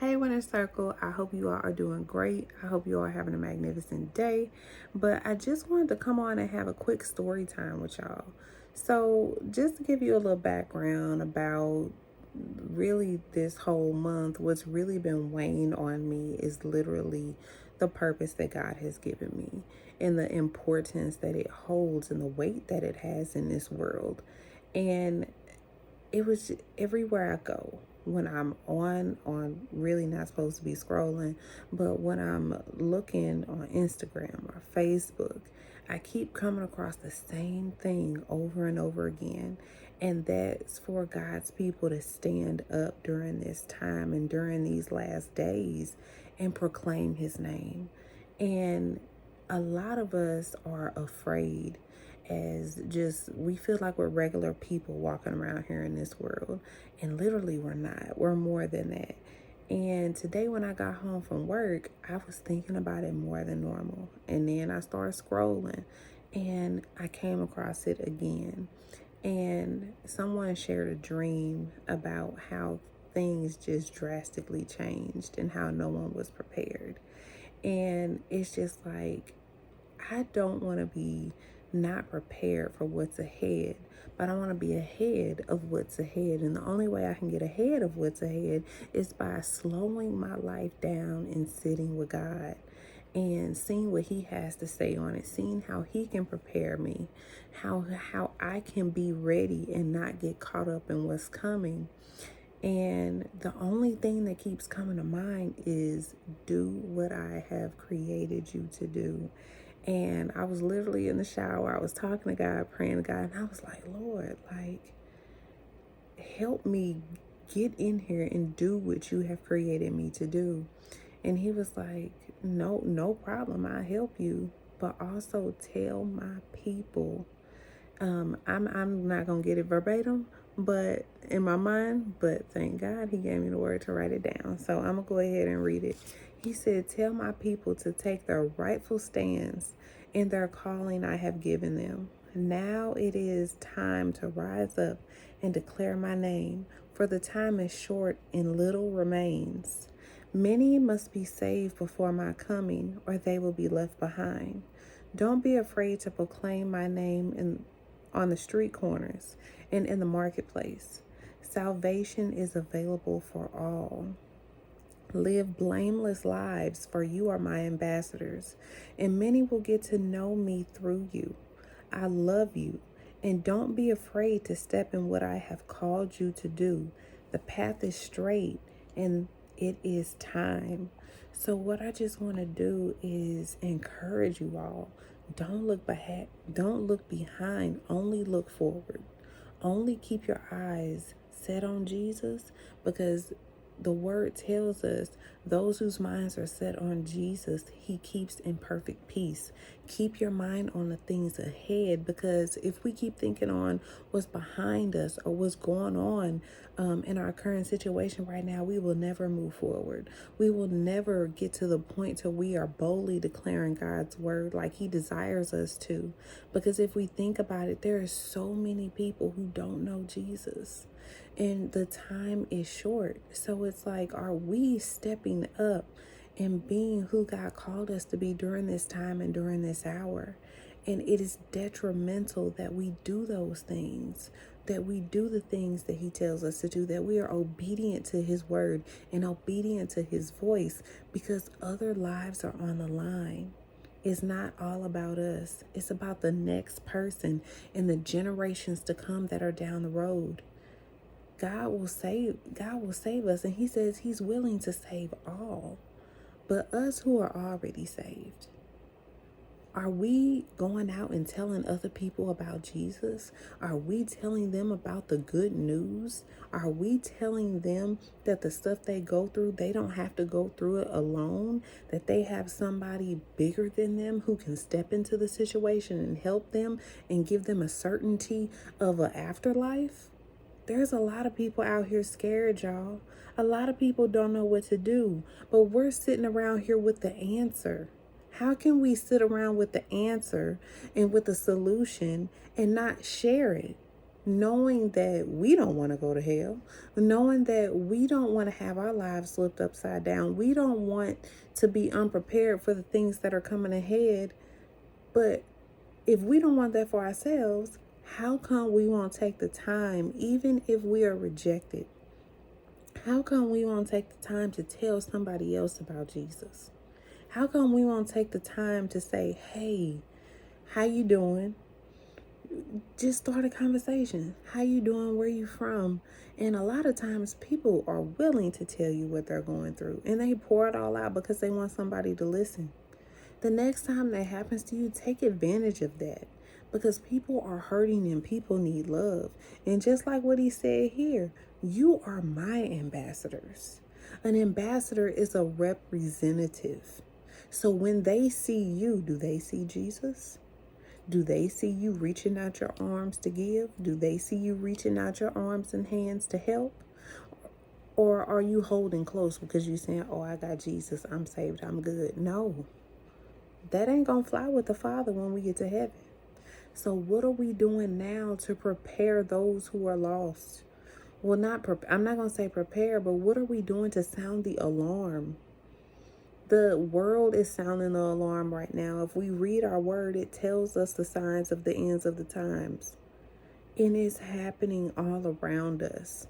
Hey, Winner Circle. I hope you all are doing great. I hope you all are having a magnificent day. But I just wanted to come on and have a quick story time with y'all. So, just to give you a little background about really this whole month, what's really been weighing on me is literally the purpose that God has given me and the importance that it holds and the weight that it has in this world. And it was everywhere I go when I'm on really not supposed to be scrolling, but when I'm looking on Instagram or Facebook, I keep coming across the same thing over and over again. And that's for God's people to stand up during this time and during these last days and proclaim his name. And a lot of us are afraid, as just we feel like we're regular people walking around here in this world, and literally we're not. We're more than that. And today when I got home from work, I was thinking about it more than normal, and then I started scrolling and I came across it again. And someone shared a dream about how things just drastically changed and how no one was prepared. And it's just like, I don't want to be not prepared for what's ahead, but I want to be ahead of what's ahead. And the only way I can get ahead of what's ahead is by slowing my life down and sitting with God and seeing what he has to say on it, seeing how he can prepare me, how I can be ready and not get caught up in what's coming. And the only thing that keeps coming to mind is do what I have created you to do. And I was literally in the shower. I was talking to God, praying to God, and I was like, Lord, like, help me get in here and do what you have created me to do. And he was like, no problem. I'll help you. But also tell my people. I'm not gonna get it verbatim, but in my mind, but thank God he gave me the word to write it down. So I'm gonna go ahead and read it. He said, tell my people to take their rightful stands in their calling I have given them. Now it is time to rise up and declare my name, for the time is short and little remains. Many must be saved before my coming, or they will be left behind. Don't be afraid to proclaim my name on the street corners and in the marketplace. Salvation is available for all. Live blameless lives, for you are my ambassadors, and many will get to know me through you. I love you, and don't be afraid to step in what I have called you to do. The path is straight, and it is time. So what I just want to do is encourage you all. Don't look behind, only look forward. Only keep your eyes set on Jesus, because the word tells us those whose minds are set on Jesus, he keeps in perfect peace. Keep your mind on the things ahead, because if we keep thinking on what's behind us or what's going on in our current situation right now, we will never move forward. We will never get to the point to we are boldly declaring God's word like he desires us to. Because if we think about it, there are so many people who don't know Jesus, and the time is short. So it's like, are we stepping up and being who God called us to be during this time and during this hour? And it is detrimental that we do those things, that we do the things that he tells us to do, that we are obedient to his word and obedient to his voice, because other lives are on the line. It's not all about us. It's about the next person and the generations to come that are down the road. God will save us, and he says he's willing to save all. But us who are already saved, are we going out and telling other people about Jesus? Are we telling them about the good news? Are we telling them that the stuff they go through, they don't have to go through it alone? That they have somebody bigger than them who can step into the situation and help them and give them a certainty of an afterlife? There's a lot of people out here scared, y'all. A lot of people don't know what to do, but we're sitting around here with the answer. How can we sit around with the answer and with the solution and not share it? knowing that we don't want to go to hell, knowing that we don't want to have our lives flipped upside down. We don't want to be unprepared for the things that are coming ahead. But if we don't want that for ourselves, how come we won't take the time, even if we are rejected? How come we won't take the time to tell somebody else about Jesus? How come we won't take the time to say, hey, how you doing? Just start a conversation. How you doing? Where you from? And a lot of times people are willing to tell you what they're going through, and they pour it all out because they want somebody to listen. The next time that happens to you, take advantage of that, because people are hurting and people need love. And just like what he said here, you are my ambassadors. An ambassador is a representative. So when they see you, do they see Jesus? Do they see you reaching out your arms to give? Do they see you reaching out your arms and hands to help? Or are you holding close because you're saying, oh, I got Jesus, I'm saved, I'm good? No, that ain't gonna fly with the Father when we get to heaven. So what are we doing now to prepare those who are lost? Well, I'm not gonna say prepare, but what are we doing to sound the alarm? The world is sounding the alarm right now. If we read our word, it tells us the signs of the ends of the times. And it's happening all around us.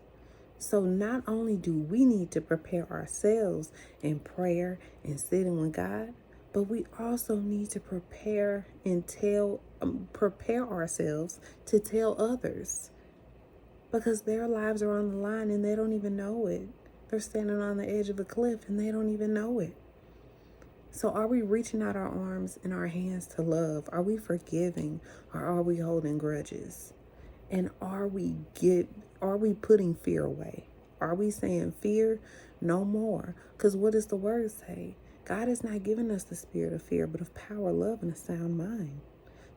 So not only do we need to prepare ourselves in prayer and sitting with God, but we also need to prepare ourselves to tell others, because their lives are on the line and they don't even know it. They're standing on the edge of a cliff and they don't even know it. So are we reaching out our arms and our hands to love? Are we forgiving, or are we holding grudges? And are we putting fear away? Are we saying fear no more? Because what does the word say? God has not given us the spirit of fear, but of power, love, and a sound mind.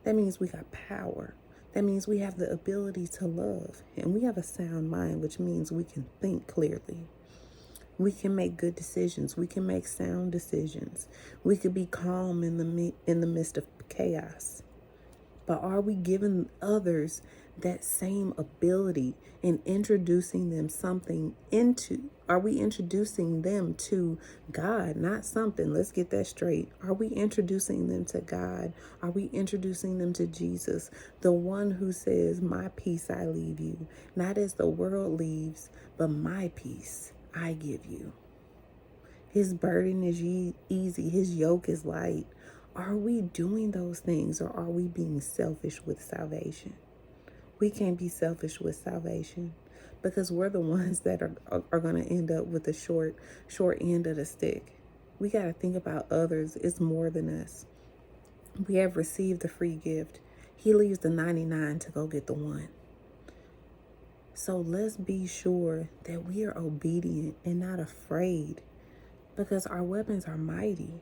That means we got power. That means we have the ability to love. And we have a sound mind, which means we can think clearly. We can make good decisions. We can make sound decisions. We could be calm in the midst of chaos. But are we giving others that same ability and introducing them are we introducing them to God, not something? Let's get that straight. Are we introducing them to God? Are we introducing them to Jesus, the one who says, my peace I leave you, not as the world leaves, but my peace I give you. His burden is easy. His yoke is light. Are we doing those things, or are we being selfish with salvation? We can't be selfish with salvation, because we're the ones that are going to end up with the short end of the stick. We got to think about others. It's more than us. We have received the free gift. He leaves the 99 to go get the one. So let's be sure that we are obedient and not afraid, because our weapons are mighty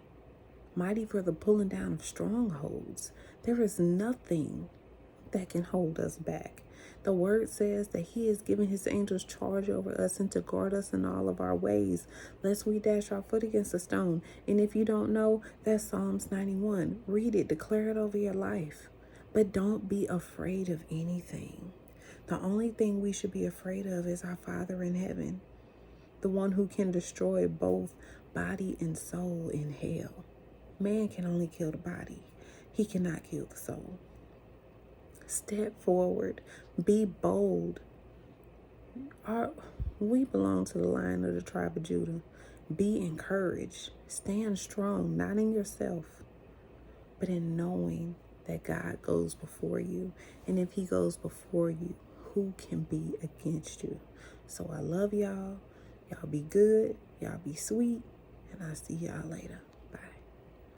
for the pulling down of strongholds. There is nothing that can hold us back. The word says that he has given his angels charge over us and to guard us in all of our ways, lest we dash our foot against a stone. And if you don't know, that's Psalms 91. Read it, declare it over your life. But don't be afraid of anything. The only thing we should be afraid of is our Father in heaven, the one who can destroy both body and soul in hell. Man can only kill the body. He cannot kill the soul. Step forward. Be bold. We belong to the Lion of the tribe of Judah. Be encouraged. Stand strong, not in yourself, but in knowing that God goes before you. And if he goes before you, who can be against you? So I love y'all. Y'all be good. Y'all be sweet. And I'll see y'all later.